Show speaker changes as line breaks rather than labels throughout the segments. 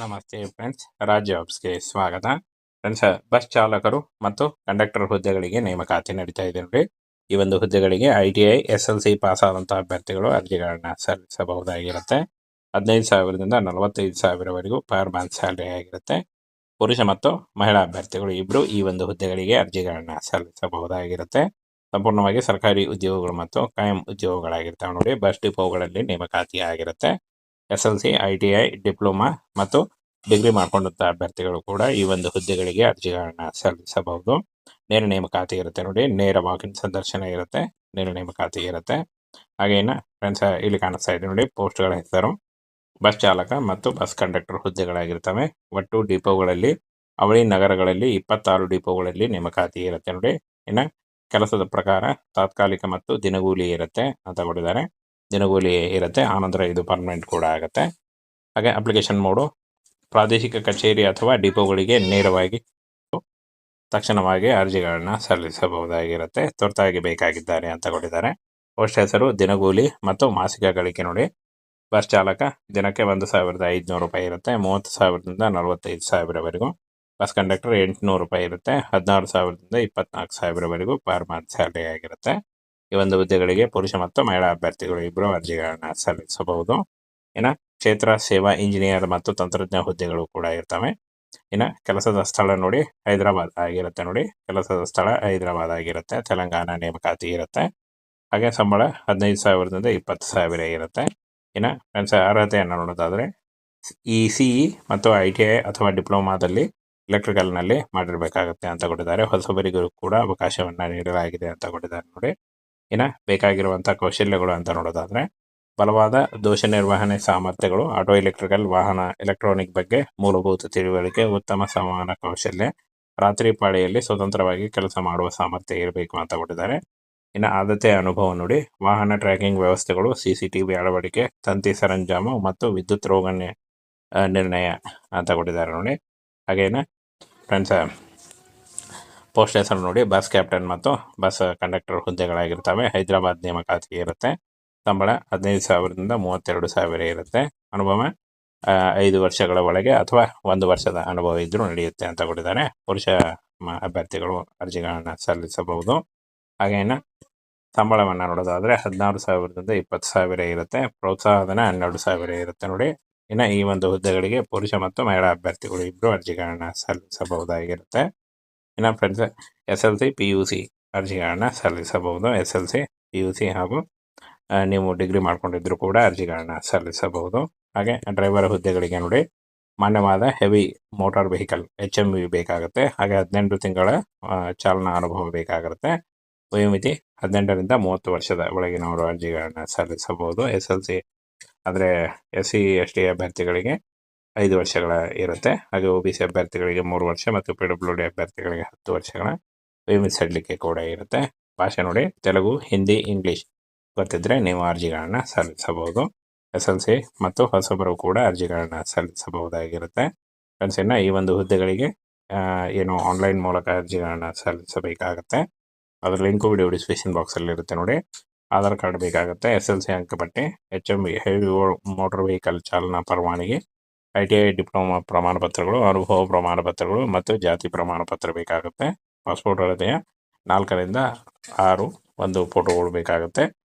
ನಮಸ್ತೆ ಫ್ರೆಂಡ್ಸ್, ರಾಜ್ ಜಾಬ್ಸ್ಗೆ ಸ್ವಾಗತ. Friends, bus ಚಾಲಕರು ಮತ್ತು ಕಂಡಕ್ಟರ್ ಹುದ್ದೆಗಳಿಗೆ ನೇಮಕಾತಿ ನಡೀತಾ ಇದೆ ನೋಡಿ. ಈ ಒಂದು ಹುದ್ದೆಗಳಿಗೆ ITI SLC ಪಾಸ್ ಆದಂತಹ ಅಭ್ಯರ್ಥಿಗಳು ಅರ್ಜಿಗಳನ್ನ ಸಲ್ಲಿಸಬಹುದಾಗಿರುತ್ತೆ. 15,000ದಿಂದ 45,000ವರೆಗೂ ಪರ್ ಮಂತ್ ಸ್ಯಾಲರಿ ಆಗಿರುತ್ತೆ. ಪುರುಷ ಮತ್ತು ಮಹಿಳಾ ಅಭ್ಯರ್ಥಿಗಳು ಇಬ್ಬರು ಈ ಒಂದು ಹುದ್ದೆಗಳಿಗೆ ಅರ್ಜಿಗಳನ್ನ ಸಲ್ಲಿಸಬಹುದಾಗಿರುತ್ತೆ. ಸಂಪೂರ್ಣವಾಗಿ ಸರ್ಕಾರಿ ಉದ್ಯೋಗಗಳು ಮತ್ತು ಕಾಯಂ ಉದ್ಯೋಗಗಳಾಗಿರ್ತವೆ ನೋಡಿ. ಬಸ್ ಡಿಪೋಗಳಲ್ಲಿ ನೇಮಕಾತಿ ಆಗಿರುತ್ತೆ. SLC, ITI, ಡಿಪ್ಲೊಮಾ ಮತ್ತು ಡಿಗ್ರಿ ಮಾಡ್ಕೊಂಡಂಥ ಅಭ್ಯರ್ಥಿಗಳು ಕೂಡ ಈ ಒಂದು ಹುದ್ದೆಗಳಿಗೆ ಅರ್ಜಿಗಳನ್ನ ಸಲ್ಲಿಸಬಹುದು. ನೇರ ನೇಮಕಾತಿ ಇರುತ್ತೆ ನೋಡಿ. ನೇರ ವಾಕಿನ್ ಸಂದರ್ಶನ ಇರುತ್ತೆ, ನೇರ ನೇಮಕಾತಿ ಇರುತ್ತೆ. ಹಾಗೇನ ಫ್ರೆಂಡ್ಸ್, ಇಲ್ಲಿ ಕಾಣಿಸ್ತಾ ಇದೆ ನೋಡಿ ಪೋಸ್ಟ್ಗಳ ಹೆಸರು. ಬಸ್ ಚಾಲಕ ಮತ್ತು ಬಸ್ ಕಂಡಕ್ಟರ್ ಹುದ್ದೆಗಳಾಗಿರ್ತವೆ. ಒಟ್ಟು ಡಿಪೋಗಳಲ್ಲಿ ಅವಳಿ ನಗರಗಳಲ್ಲಿ 26 ಡಿಪೋಗಳಲ್ಲಿ ನೇಮಕಾತಿ ಇರುತ್ತೆ ನೋಡಿ. ಇನ್ನು ಕೆಲಸದ ಪ್ರಕಾರ ತಾತ್ಕಾಲಿಕ ಮತ್ತು ದಿನಗೂಲಿ ಇರುತ್ತೆ ಅಂತ ಕೊಟ್ಟಿದ್ದಾರೆ. ದಿನಗೂಲಿ ಇರುತ್ತೆ, ಆನಂತರ ಇದು ಪರ್ಮನೆಂಟ್ ಕೂಡ ಆಗುತ್ತೆ. ಹಾಗೆ ಅಪ್ಲಿಕೇಶನ್ ಮೋಡು ಪ್ರಾದೇಶಿಕ ಕಚೇರಿ ಅಥವಾ ಡಿಪೋಗಳಿಗೆ ನೇರವಾಗಿ ತಕ್ಷಣವಾಗಿ ಅರ್ಜಿಗಳನ್ನ ಸಲ್ಲಿಸಬಹುದಾಗಿರುತ್ತೆ. ತುರ್ತಾಗಿ ಬೇಕಾಗಿದ್ದಾರೆ ಅಂತ ಕೊಟ್ಟಿದ್ದಾರೆ. ಪೋಸ್ಟ್ ಹೆಸರು ದಿನಗೂಲಿ ಮತ್ತು ಮಾಸಿಕ ಗಳಿಕೆ ನೋಡಿ. ಬಸ್ ಚಾಲಕ ದಿನಕ್ಕೆ 1,500 ರೂಪಾಯಿ ಇರುತ್ತೆ, 30,000ದಿಂದ 45,000ವರೆಗೂ. ಬಸ್ ಕಂಡಕ್ಟರ್ 800 ರೂಪಾಯಿ ಇರುತ್ತೆ, 16,000ದಿಂದ 24,000ವರೆಗೂ ಪರ್ ಮಂತ್ ಸ್ಯಾಲರಿ ಆಗಿರುತ್ತೆ. ಈ ಒಂದು ಹುದ್ದೆಗಳಿಗೆ ಪುರುಷ ಮತ್ತು ಮಹಿಳಾ ಅಭ್ಯರ್ಥಿಗಳು ಇಬ್ಬರು ಅರ್ಜಿಗಳನ್ನ ಸಲ್ಲಿಸಬಹುದು. ಇನ್ನು ಕ್ಷೇತ್ರ ಸೇವಾ ಇಂಜಿನಿಯರ್ ಮತ್ತು ತಂತ್ರಜ್ಞ ಹುದ್ದೆಗಳು ಕೂಡ ಇರ್ತವೆ. ಇನ್ನು ಕೆಲಸದ ಸ್ಥಳ ನೋಡಿ ಹೈದರಾಬಾದ್ ಆಗಿರುತ್ತೆ ನೋಡಿ. ಕೆಲಸದ ಸ್ಥಳ ಹೈದರಾಬಾದ್ ಆಗಿರುತ್ತೆ. ತೆಲಂಗಾಣ ನೇಮಕಾತಿ ಇರುತ್ತೆ. ಹಾಗೆ ಸಂಬಳ 15,000ದಿಂದ 20,000 ಇರುತ್ತೆ. ಇನ್ನು ಫ್ರೆಂಡ್ಸ್, ಅರ್ಹತೆಯನ್ನು ನೋಡೋದಾದರೆ CE ಮತ್ತು ITI ಅಥವಾ ಡಿಪ್ಲೊಮಾದಲ್ಲಿ ಎಲೆಕ್ಟ್ರಿಕಲ್ನಲ್ಲಿ ಮಾಡಿರಬೇಕಾಗುತ್ತೆ ಅಂತ ಕೊಟ್ಟಿದ್ದಾರೆ. ಹೊಸಬರಿಗೂ ಕೂಡ ಅವಕಾಶವನ್ನು ನೀಡಲಾಗಿದೆ ಅಂತ ಕೊಟ್ಟಿದ್ದಾರೆ ನೋಡಿ. ಇನ್ನು ಬೇಕಾಗಿರುವಂಥ ಕೌಶಲ್ಯಗಳು ಅಂತ ನೋಡೋದಾದರೆ ಬಲವಾದ ದೋಷ ನಿರ್ವಹಣೆ ಸಾಮರ್ಥ್ಯಗಳು, ಆಟೋ ಎಲೆಕ್ಟ್ರಿಕಲ್ ವಾಹನ ಎಲೆಕ್ಟ್ರಾನಿಕ್ ಬಗ್ಗೆ ಮೂಲಭೂತ ತಿಳುವಳಿಕೆ, ಉತ್ತಮ ಸಂವಹನ ಕೌಶಲ್ಯ, ರಾತ್ರಿ ಪಾಳಿಯಲ್ಲಿ ಸ್ವತಂತ್ರವಾಗಿ ಕೆಲಸ ಮಾಡುವ ಸಾಮರ್ಥ್ಯ ಇರಬೇಕು ಅಂತ ಕೊಟ್ಟಿದ್ದಾರೆ. ಇನ್ನು ಆದ್ಯತೆ ಅನುಭವ ನೋಡಿ. ವಾಹನ ಟ್ರ್ಯಾಕಿಂಗ್ ವ್ಯವಸ್ಥೆಗಳು, CCTV ಅಳವಡಿಕೆ, ತಂತಿ ಸರಂಜಾಮು ಮತ್ತು ವಿದ್ಯುತ್ ರೋಗ ನಿರ್ಣಯ ಅಂತ ಕೊಟ್ಟಿದ್ದಾರೆ ನೋಡಿ. ಹಾಗೇನೆ ಫ್ರೆಂಡ್ಸ್, ಪೋಸ್ಟ್ ಹೆಸರು ನೋಡಿ ಬಸ್ ಕ್ಯಾಪ್ಟನ್ ಮತ್ತು ಬಸ್ ಕಂಡಕ್ಟರ್ ಹುದ್ದೆಗಳಾಗಿರ್ತವೆ. ಹೈದರಾಬಾದ್ ನೇಮಕಾತಿ ಇರುತ್ತೆ. ಸಂಬಳ 15,000ದಿಂದ 32,000 ಇರುತ್ತೆ. ಅನುಭವ 5 ವರ್ಷಗಳ ಒಳಗೆ ಅಥವಾ 1 ವರ್ಷದ ಅನುಭವ ಇದ್ದರೂ ನಡೆಯುತ್ತೆ ಅಂತ ಕೊಟ್ಟಿದ್ದಾರೆ. ಪುರುಷ ಅಭ್ಯರ್ಥಿಗಳು ಅರ್ಜಿಗಳನ್ನು ಸಲ್ಲಿಸಬಹುದು. ಹಾಗೇನು ಸಂಬಳವನ್ನು ನೋಡೋದಾದರೆ 16,000ದಿಂದ 20,000 ಇರುತ್ತೆ. ಪ್ರೋತ್ಸಾಹಧನ 12,000 ಇರುತ್ತೆ ನೋಡಿ. ಇನ್ನು ಈ ಒಂದು ಹುದ್ದೆಗಳಿಗೆ ಪುರುಷ ಮತ್ತು ಮಹಿಳಾ ಅಭ್ಯರ್ಥಿಗಳು ಇಬ್ಬರು ಅರ್ಜಿಗಳನ್ನು ಸಲ್ಲಿಸಬಹುದಾಗಿರುತ್ತೆ. ಇನ್ನು ಫ್ರೆಂಡ್ಸ್, SLC, PUC ಅರ್ಜಿಗಳನ್ನ ಸಲ್ಲಿಸಬಹುದು. SLC, PUC ಹಾಗೂ ನೀವು ಡಿಗ್ರಿ ಮಾಡ್ಕೊಂಡಿದ್ರು ಕೂಡ ಅರ್ಜಿಗಳನ್ನ ಸಲ್ಲಿಸಬಹುದು. ಹಾಗೆ ಡ್ರೈವರ್ ಹುದ್ದೆಗಳಿಗೆ ನೋಡಿ ಮಾನ್ಯವಾದ ಹೆವಿ ಮೋಟಾರ್ ವೆಹಿಕಲ್ HMV ಬೇಕಾಗುತ್ತೆ. ಹಾಗೆ 18 ತಿಂಗಳ ಚಾಲನಾ ಅನುಭವ ಬೇಕಾಗಿರುತ್ತೆ. ವಯೋಮಿತಿ 18ರಿಂದ 30 ವರ್ಷದ ಒಳಗಿನವರು ಅರ್ಜಿಗಳನ್ನ ಸಲ್ಲಿಸಬಹುದು. SLC ಅಂದರೆ SC ST ಅಭ್ಯರ್ಥಿಗಳಿಗೆ 5 ವರ್ಷಗಳ ಇರುತ್ತೆ. ಹಾಗೆ OBC ಅಭ್ಯರ್ಥಿಗಳಿಗೆ 3 ವರ್ಷ ಮತ್ತು PWD ಅಭ್ಯರ್ಥಿಗಳಿಗೆ 10 ವರ್ಷಗಳ ವಯೋಮಿತಿ ಸಡಿಲಿಕೆ ಕೂಡ ಇರುತ್ತೆ. ಭಾಷೆ ನೋಡಿ ತೆಲುಗು, ಹಿಂದಿ, ಇಂಗ್ಲೀಷ್ ಗೊತ್ತಿದ್ದರೆ ನೀವು ಅರ್ಜಿಗಳನ್ನ ಸಲ್ಲಿಸಬಹುದು. SLC ಮತ್ತು ಹೊಸಬರು ಕೂಡ ಅರ್ಜಿಗಳನ್ನ ಸಲ್ಲಿಸಬಹುದಾಗಿರುತ್ತೆ. ಫ್ರೆಂಡ್ಸ್, ಇನ್ನು ಈ ಒಂದು ಹುದ್ದೆಗಳಿಗೆ ಏನು ಆನ್ಲೈನ್ ಮೂಲಕ ಅರ್ಜಿಗಳನ್ನ ಸಲ್ಲಿಸಬೇಕಾಗತ್ತೆ. ಅದರ ಲಿಂಕು ವಿಡಿಯೋ ಡಿಸ್ಕ್ರಿಪ್ಷನ್ ಬಾಕ್ಸಲ್ಲಿ ಇರುತ್ತೆ ನೋಡಿ. ಆಧಾರ್ ಕಾರ್ಡ್ ಬೇಕಾಗುತ್ತೆ, SLC ಅಂಕಪಟ್ಟಿ, HMV ಹೆವಿ ಮೋಟಾರ್ ವೆಹಿಕಲ್ ಚಾಲನಾ ಪರವಾನಗಿ, ITI ಡಿಪ್ಲೊಮಾ ಪ್ರಮಾಣ ಪತ್ರಗಳು, ಅನುಭವ ಪ್ರಮಾಣ ಪತ್ರಗಳು ಮತ್ತು ಜಾತಿ ಪ್ರಮಾಣ ಪತ್ರ ಬೇಕಾಗುತ್ತೆ. ಪಾಸ್ಪೋರ್ಟ್ ಅಳತೆಯ 4ರಿಂದ 6 ಒಂದು ಫೋಟೋಗಳು ಬೇಕಾಗುತ್ತೆ.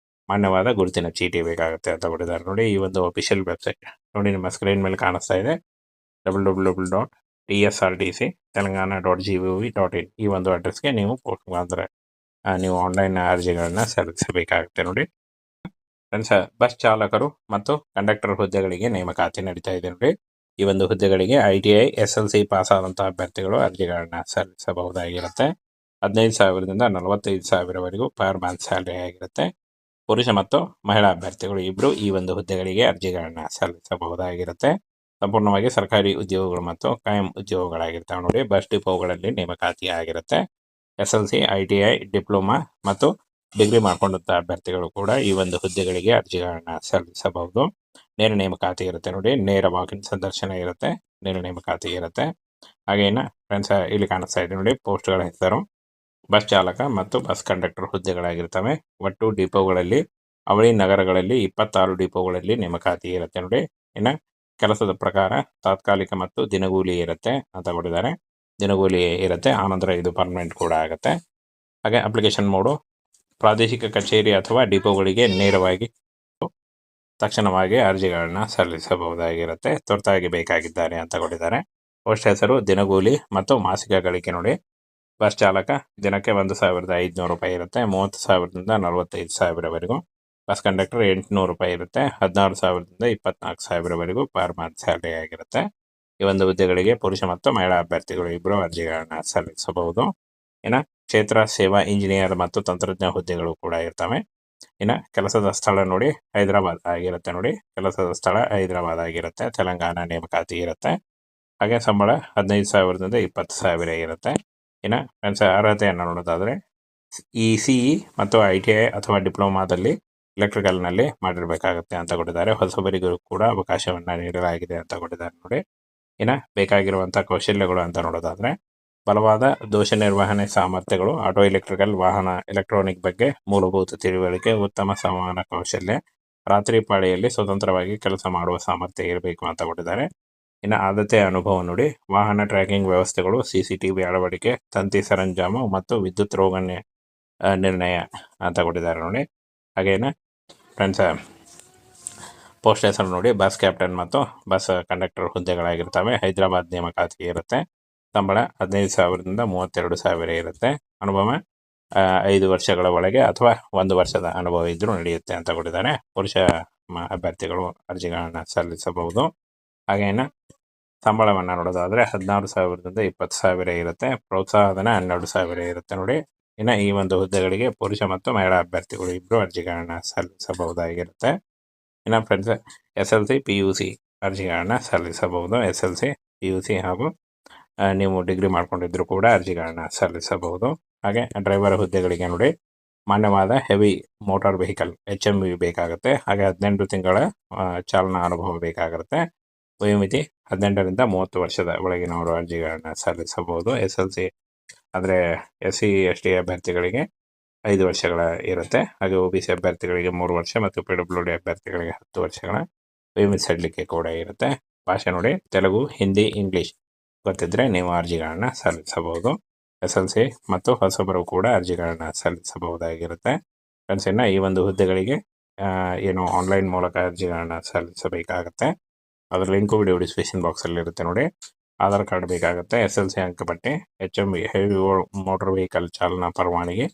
ಮಾನ್ಯವಾದ ಗುರುತಿನ ಚೀಟಿ ಬೇಕಾಗುತ್ತೆ ಅಂತ ಕೊಟ್ಟಿದ್ದಾರೆ ನೋಡಿ. ಈ ಒಂದು ಅಫಿಷಿಯಲ್ ವೆಬ್ಸೈಟ್ ನೋಡಿ ನಿಮ್ಮ ಸ್ಕ್ರೀನ್ ಮೇಲೆ ಕಾಣಿಸ್ತಾ ಇದೆ. www.tsrdctelangana.gov.in ಈ ಒಂದು ಅಡ್ರೆಸ್ಗೆ ನೀವು ಅಂದರೆ ನೀವು ಆನ್ಲೈನ್ ಅರ್ಜಿಗಳನ್ನ ಸಲ್ಲಿಸಬೇಕಾಗುತ್ತೆ ನೋಡಿ. ಫ್ರೆಂಡ್ಸ್, ಬಸ್ ಚಾಲಕರು ಮತ್ತು ಕಂಡಕ್ಟರ್ ಹುದ್ದೆಗಳಿಗೆ ನೇಮಕಾತಿ ನಡೀತಾ ಇದೆ ನೋಡಿ. ಈ ಒಂದು ಹುದ್ದೆಗಳಿಗೆ ITI SLC ಪಾಸ್ ಆದಂತಹ ಅಭ್ಯರ್ಥಿಗಳು ಅರ್ಜಿಗಳನ್ನ ಸಲ್ಲಿಸಬಹುದಾಗಿರುತ್ತೆ. 15,000ದಿಂದ 45,000ವರೆಗೂ ಪರ್ ಮಂತ್ ಸ್ಯಾಲರಿ ಆಗಿರುತ್ತೆ. ಪುರುಷ ಮತ್ತು ಮಹಿಳಾ ಅಭ್ಯರ್ಥಿಗಳು ಇಬ್ಬರು ಈ ಒಂದು ಹುದ್ದೆಗಳಿಗೆ ಅರ್ಜಿಗಳನ್ನ ಸಲ್ಲಿಸಬಹುದಾಗಿರುತ್ತೆ. ಸಂಪೂರ್ಣವಾಗಿ ಸರ್ಕಾರಿ ಉದ್ಯೋಗಗಳು ಮತ್ತು ಕಾಯಂ ಉದ್ಯೋಗಗಳಾಗಿರ್ತವೆ ನೋಡಿ. ಬಸ್ ಡಿಪೋಗಳಲ್ಲಿ ನೇಮಕಾತಿ ಆಗಿರುತ್ತೆ. SLC, ITI, ಡಿಪ್ಲೊಮಾ ಮತ್ತು ಡಿಗ್ರಿ ಮಾಡ್ಕೊಂಡಂಥ ಅಭ್ಯರ್ಥಿಗಳು ಕೂಡ ಈ ಒಂದು ಹುದ್ದೆಗಳಿಗೆ ಅರ್ಜಿಗಳನ್ನ ಸಲ್ಲಿಸಬಹುದು. ನೇರ ನೇಮಕಾತಿ ಇರುತ್ತೆ ನೋಡಿ. ನೇರ ವಾಕಿನ್ ಸಂದರ್ಶನ ಇರುತ್ತೆ, ನೇರ ನೇಮಕಾತಿ ಇರುತ್ತೆ. ಹಾಗೇನು ಫ್ರೆಂಡ್ಸ್, ಇಲ್ಲಿ ಕಾಣಿಸ್ತಾ ಇದೆ ನೋಡಿ ಪೋಸ್ಟ್ಗಳ ಹೆಸರು. ಬಸ್ ಚಾಲಕ ಮತ್ತು ಬಸ್ ಕಂಡಕ್ಟರ್ ಹುದ್ದೆಗಳಾಗಿರ್ತವೆ. ಒಟ್ಟು ಡಿಪೋಗಳಲ್ಲಿ ಅವಳಿ ನಗರಗಳಲ್ಲಿ 26 ಡಿಪೋಗಳಲ್ಲಿ ನೇಮಕಾತಿ ಇರುತ್ತೆ ನೋಡಿ. ಇನ್ನು ಕೆಲಸದ ಪ್ರಕಾರ ತಾತ್ಕಾಲಿಕ ಮತ್ತು ದಿನಗೂಲಿ ಇರುತ್ತೆ ಅಂತ ಕೊಟ್ಟಿದ್ದಾರೆ. ದಿನಗೂಲಿ ಇರುತ್ತೆ, ಆನಂತರ ಇದು ಪರ್ಮನೆಂಟ್ ಕೂಡ ಆಗುತ್ತೆ. ಹಾಗೆ ಅಪ್ಲಿಕೇಶನ್ ಮೋಡು ಪ್ರಾದೇಶಿಕ ಕಚೇರಿ ಅಥವಾ ಡಿಪೋಗಳಿಗೆ ನೇರವಾಗಿ ತಕ್ಷಣವಾಗಿ ಅರ್ಜಿಗಳನ್ನ ಸಲ್ಲಿಸಬಹುದಾಗಿರುತ್ತೆ. ತುರ್ತಾಗಿ ಬೇಕಾಗಿದ್ದಾರೆ ಅಂತ ಕೊಟ್ಟಿದ್ದಾರೆ. ಪೋಸ್ಟ್ ಹೆಸರು ದಿನಗೂಲಿ ಮತ್ತು ಮಾಸಿಕ ಗಳಿಕೆ ನೋಡಿ. ಬಸ್ ಚಾಲಕ ದಿನಕ್ಕೆ 1,500 ರೂಪಾಯಿ ಇರುತ್ತೆ, 30,000ದಿಂದ 45,000ವರೆಗೂ. ಬಸ್ ಕಂಡಕ್ಟರ್ 800 ರೂಪಾಯಿ ಇರುತ್ತೆ, 16,000ದಿಂದ 24,000ವರೆಗೂ ಪರ್ ಮಂತ್ ಸ್ಯಾಲರಿ ಆಗಿರುತ್ತೆ. ಈ ಒಂದು ಹುದ್ದೆಗಳಿಗೆ ಪುರುಷ ಮತ್ತು ಮಹಿಳಾ ಅಭ್ಯರ್ಥಿಗಳು ಇಬ್ಬರು ಅರ್ಜಿಗಳನ್ನ ಸಲ್ಲಿಸಬಹುದು. ಇನ್ನು ಕ್ಷೇತ್ರ ಸೇವಾ ಇಂಜಿನಿಯರ್ ಮತ್ತು ತಂತ್ರಜ್ಞ ಹುದ್ದೆಗಳು ಕೂಡ ಇರ್ತವೆ. ಇನ್ನು ಕೆಲಸದ ಸ್ಥಳ ನೋಡಿ ಹೈದರಾಬಾದ್ ಆಗಿರುತ್ತೆ ನೋಡಿ. ಕೆಲಸದ ಸ್ಥಳ ಹೈದರಾಬಾದ್ ಆಗಿರುತ್ತೆ. ತೆಲಂಗಾಣ ನೇಮಕಾತಿ ಇರುತ್ತೆ. ಹಾಗೆ ಸಂಬಳ 15,000ದಿಂದ 20,000 ಇರುತ್ತೆ. ಇನ್ನು ಫ್ರೆಂಡ್ಸ್ ಅರ್ಹತೆಯನ್ನು ನೋಡೋದಾದರೆ CE ಮತ್ತು ITI ಅಥವಾ ಡಿಪ್ಲೊಮಾದಲ್ಲಿ ಎಲೆಕ್ಟ್ರಿಕಲ್ನಲ್ಲಿ ಮಾಡಿರಬೇಕಾಗುತ್ತೆ ಅಂತ ಕೊಟ್ಟಿದ್ದಾರೆ. ಹೊಸಬರಿಗೂ ಕೂಡ ಅವಕಾಶವನ್ನು ನೀಡಲಾಗಿದೆ ಅಂತ ಕೊಟ್ಟಿದ್ದಾರೆ ನೋಡಿ. ಇನ್ನು ಬೇಕಾಗಿರುವಂಥ ಕೌಶಲ್ಯಗಳು ಅಂತ ನೋಡೋದಾದರೆ ಬಲವಾದ ದೋಷ ನಿರ್ವಹಣೆ ಸಾಮರ್ಥ್ಯಗಳು, ಆಟೋ ಎಲೆಕ್ಟ್ರಿಕಲ್ ವಾಹನ ಎಲೆಕ್ಟ್ರಾನಿಕ್ ಬಗ್ಗೆ ಮೂಲಭೂತ ತಿಳುವಳಿಕೆ, ಉತ್ತಮ ಸಂವಹನ ಕೌಶಲ್ಯ, ರಾತ್ರಿ ಪಾಳಿಯಲ್ಲಿ ಸ್ವತಂತ್ರವಾಗಿ ಕೆಲಸ ಮಾಡುವ ಸಾಮರ್ಥ್ಯ ಇರಬೇಕು ಅಂತ ಕೊಟ್ಟಿದ್ದಾರೆ. ಇನ್ನು ಆದ್ಯತೆ ಅನುಭವ ನೋಡಿ. ವಾಹನ ಟ್ರ್ಯಾಕಿಂಗ್ ವ್ಯವಸ್ಥೆಗಳು, CCTV ಅಳವಡಿಕೆ, ತಂತಿ ಸರಂಜಾಮು ಮತ್ತು ವಿದ್ಯುತ್ ರೋಗ ನಿರ್ಣಯ ಅಂತ ಕೊಟ್ಟಿದ್ದಾರೆ ನೋಡಿ. ಹಾಗೇನೆ ಫ್ರೆಂಡ್ಸ್ ಪೋಸ್ಟ್ ಹೆಸರು ನೋಡಿ ಬಸ್ ಕ್ಯಾಪ್ಟನ್ ಮತ್ತು ಬಸ್ ಕಂಡಕ್ಟರ್ ಹುದ್ದೆಗಳಾಗಿರ್ತವೆ. ಹೈದರಾಬಾದ್ ನೇಮಕಾತಿ ಇರುತ್ತೆ. ಸಂಬಳ 15,000ದಿಂದ 32,000 ಇರುತ್ತೆ. ಅನುಭವ 5 ವರ್ಷಗಳ ಒಳಗೆ ಅಥವಾ 1 ವರ್ಷದ ಅನುಭವ ಇದ್ದರೂ ನಡೆಯುತ್ತೆ ಅಂತ ಕೊಟ್ಟಿದ್ದಾರೆ. ಪುರುಷ ಅಭ್ಯರ್ಥಿಗಳು ಅರ್ಜಿಗಳನ್ನು ಸಲ್ಲಿಸಬಹುದು. ಹಾಗೇನು ಸಂಬಳವನ್ನು ನೋಡೋದಾದರೆ 16,000ದಿಂದ 20,000 ಇರುತ್ತೆ. ಪ್ರೋತ್ಸಾಹಧನ 12,000 ಇರುತ್ತೆ ನೋಡಿ. ಇನ್ನು ಈ ಒಂದು ಹುದ್ದೆಗಳಿಗೆ ಪುರುಷ ಮತ್ತು ಮಹಿಳಾ ಅಭ್ಯರ್ಥಿಗಳು ಇಬ್ಬರು ಅರ್ಜಿಗಳನ್ನು ಸಲ್ಲಿಸಬಹುದಾಗಿರುತ್ತೆ. ಇನ್ನು ಫ್ರೆಂಡ್ಸ್ SLC PUC ಅರ್ಜಿಗಳನ್ನು ಸಲ್ಲಿಸಬಹುದು. SLC PUC ಹಾಗೂ ನೀವು ಡಿಗ್ರಿ ಮಾಡ್ಕೊಂಡಿದ್ರು ಕೂಡ ಅರ್ಜಿಗಳನ್ನ ಸಲ್ಲಿಸಬಹುದು. ಹಾಗೆ ಡ್ರೈವರ್ ಹುದ್ದೆಗಳಿಗೆ ನೋಡಿ ಮಾನ್ಯವಾದ ಹೆವಿ ಮೋಟಾರ್ ವೆಹಿಕಲ್ HMV ಬೇಕಾಗುತ್ತೆ. ಹಾಗೆ 18 ತಿಂಗಳ ಚಾಲನಾ ಅನುಭವ ಬೇಕಾಗುತ್ತೆ. ವಯೋಮಿತಿ 18ರಿಂದ 30 ವರ್ಷದ ಒಳಗಿನವರು ಅರ್ಜಿಗಳನ್ನ ಸಲ್ಲಿಸಬಹುದು. SLC ಅಂದರೆ SC ST ಅಭ್ಯರ್ಥಿಗಳಿಗೆ 5 ವರ್ಷಗಳ ಇರುತ್ತೆ. ಹಾಗೆ OBC ಅಭ್ಯರ್ಥಿಗಳಿಗೆ 3 ವರ್ಷ ಮತ್ತು PWD ಅಭ್ಯರ್ಥಿಗಳಿಗೆ 10 ವರ್ಷಗಳ ವಯೋಮಿತಿ ಸಡಿಲಿಕೆ ಕೂಡ ಇರುತ್ತೆ. ಭಾಷೆ ನೋಡಿ ತೆಲುಗು, ಹಿಂದಿ, ಇಂಗ್ಲೀಷ್ ಗೊತ್ತಿದ್ದರೆ ನೀವು ಅರ್ಜಿಗಳನ್ನು ಸಲ್ಲಿಸಬಹುದು. SLC ಮತ್ತು ಹೊಸಬರು ಕೂಡ ಅರ್ಜಿಗಳನ್ನು ಸಲ್ಲಿಸಬಹುದಾಗಿರುತ್ತೆ. ಫ್ರೆಂಡ್ಸ್ ಇನ್ನು ಈ ಒಂದು ಹುದ್ದೆಗಳಿಗೆ ಏನು ಆನ್ಲೈನ್ ಮೂಲಕ ಅರ್ಜಿಗಳನ್ನು ಸಲ್ಲಿಸಬೇಕಾಗತ್ತೆ. ಅದರ ಲಿಂಕು ವಿಡಿಯೋ ಡಿಸ್ಕ್ರಿಪ್ಷನ್ ಬಾಕ್ಸಲ್ಲಿ ಇರುತ್ತೆ ನೋಡಿ. ಆಧಾರ್ ಕಾರ್ಡ್ ಬೇಕಾಗುತ್ತೆ, SLC ಅಂಕಪಟ್ಟಿ, HMV ಹೆವಿ ಮೋಟರ್ ವೆಹಿಕಲ್ ಚಾಲನಾ ಪರವಾನಗಿ,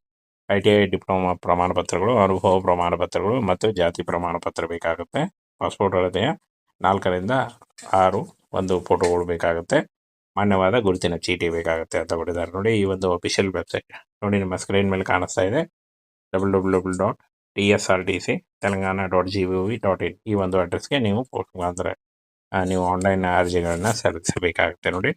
ITI ಡಿಪ್ಲೊಮಾ ಪ್ರಮಾಣ ಪತ್ರಗಳು, ಅನುಭವ ಪ್ರಮಾಣ ಪತ್ರಗಳು ಮತ್ತು ಜಾತಿ ಪ್ರಮಾಣ ಪತ್ರ ಬೇಕಾಗುತ್ತೆ. ಪಾಸ್ಪೋರ್ಟ್ ಅಳತೆಯ 4ರಿಂದ 6 ಒಂದು ಫೋಟೋಗಳು ಬೇಕಾಗುತ್ತೆ. ಮಾನ್ಯವಾದ ಗುರುತಿನ ಚೀಟಿ ಬೇಕಾಗುತ್ತೆ ಅಂತ ಕೊಟ್ಟಿದ್ದಾರೆ ನೋಡಿ. ಈ ಒಂದು ಅಫಿಷಿಯಲ್ ವೆಬ್ಸೈಟ್ ನೋಡಿ ನಿಮ್ಮ ಸ್ಕ್ರೀನ್ ಮೇಲೆ ಕಾಣಿಸ್ತಾ ಇದೆ. www.tsrdctelangana.gov.in ಈ ಒಂದು ಅಡ್ರೆಸ್ಗೆ ನೀವು ಪೋಸ್ಟ್ ಅಂದರೆ ನೀವು ಆನ್ಲೈನ್ ಅರ್ಜಿಗಳನ್ನ ಸಲ್ಲಿಸಬೇಕಾಗುತ್ತೆ ನೋಡಿ.